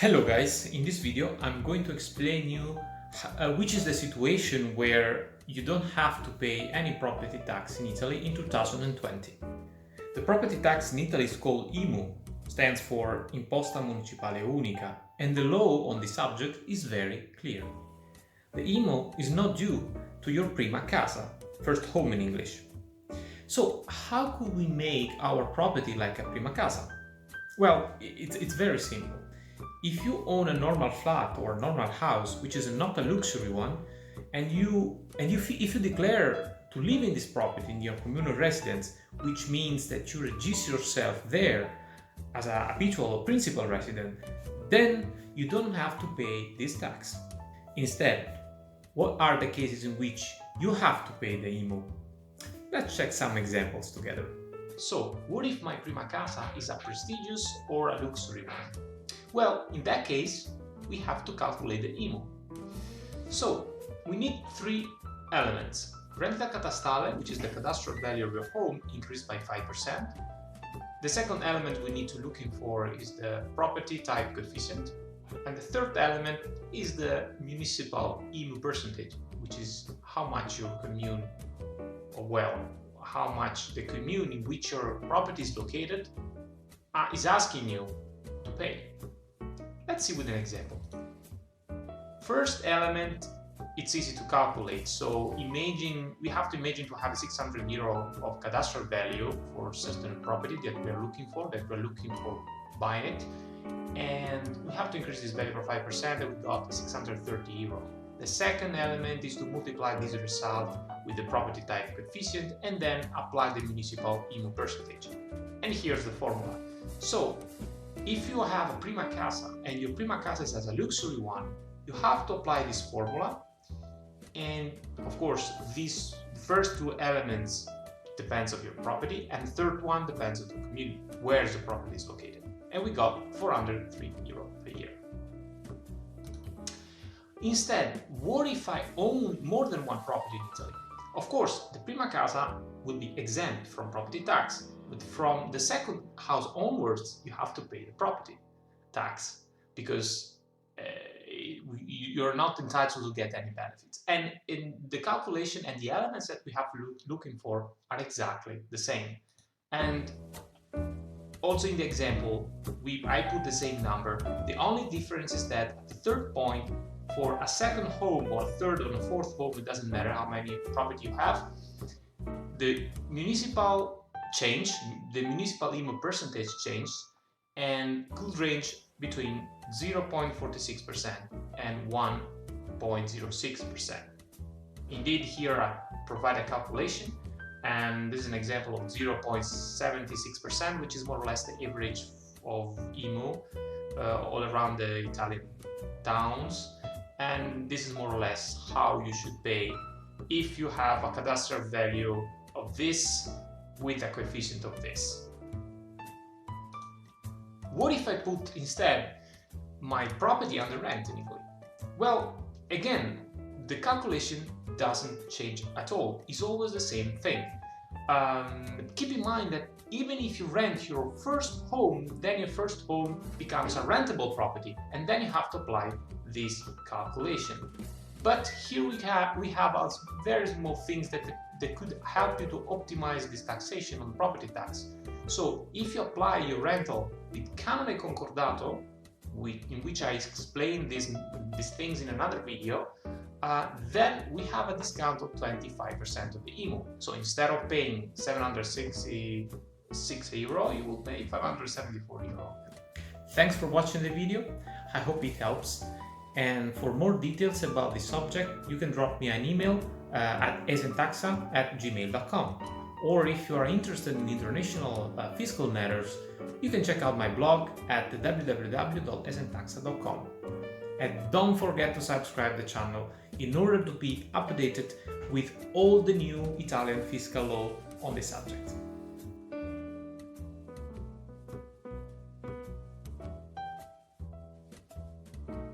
Hello guys, in this video I'm going to explain you which is the situation where you don't have to pay any property tax in Italy in 2020. The property tax in Italy is called IMU, stands for Imposta Municipale Unica, and the law on the subject is very clear. The IMU is not due to your prima casa, first home in English. So how could we make our property like a prima casa? Well, it's very simple. If you own a normal flat or a normal house, which is not a luxury one, if you declare to live in this property in your communal residence, which means that you register yourself there as a habitual or principal resident, then you don't have to pay this tax. Instead, what are the cases in which you have to pay the IMU? Let's check some examples together. So, what if my prima casa is a prestigious or a luxury one? Well, in that case, we have to calculate the IMU. So, we need three elements. Rendita catastale, which is the cadastral value of your home, increased by 5%. The second element we need to look for is the property type coefficient. And the third element is the municipal IMU percentage, which is how much your commune, how much the commune in which your property is located is asking you to pay. Let's see with an example. First element, it's easy to calculate. So we have to imagine to have 600 euro of cadastral value for certain property that we're looking for buying it. And we have to increase this value for 5%, and we got 630 euro. The second element is to multiply this result with the property type coefficient and then apply the municipal IMU percentage. And here's the formula. So, if you have a prima casa and your prima casa is as a luxury one, you have to apply this formula. And of course, these first two elements depends on your property, and the third one depends on the community, where the property is located. And we got 403 euro per year. Instead, what if I own more than one property in Italy? Of course, the prima casa will be exempt from property tax, but from the second house onwards, you have to pay the property tax because you're not entitled to get any benefits. And in the calculation and the elements that we have looking for are exactly the same. And also in the example, I put the same number. The only difference is that at the third point, for a second home or a third or a fourth home, it doesn't matter how many property you have, the municipal IMU percentage changed and could range between 0.46% and 1.06%. Indeed, here I provide a calculation, and this is an example of 0.76%, which is more or less the average of IMU all around the Italian towns. And this is more or less how you should pay if you have a cadastral value of this with a coefficient of this. What if I put instead my property under rent in Italy? Well, again, the calculation doesn't change at all. It's always the same thing. Keep in mind that even if you rent your first home, then your first home becomes a rentable property, and then you have to apply this calculation. But here we have also very small things that could help you to optimize this taxation on property tax. So if you apply your rental with canone concordato, in which I explain these things in another video, then we have a discount of 25% of the IMU. So instead of paying 766 euro, you will pay 574 euro. Thanks for watching the video. I hope it helps. And for more details about this subject, you can drop me an email at ESENtaxa@gmail.com. Or if you are interested in international fiscal matters, you can check out my blog at www.esentaxa.com. And don't forget to subscribe the channel in order to be updated with all the new Italian fiscal law on the subject.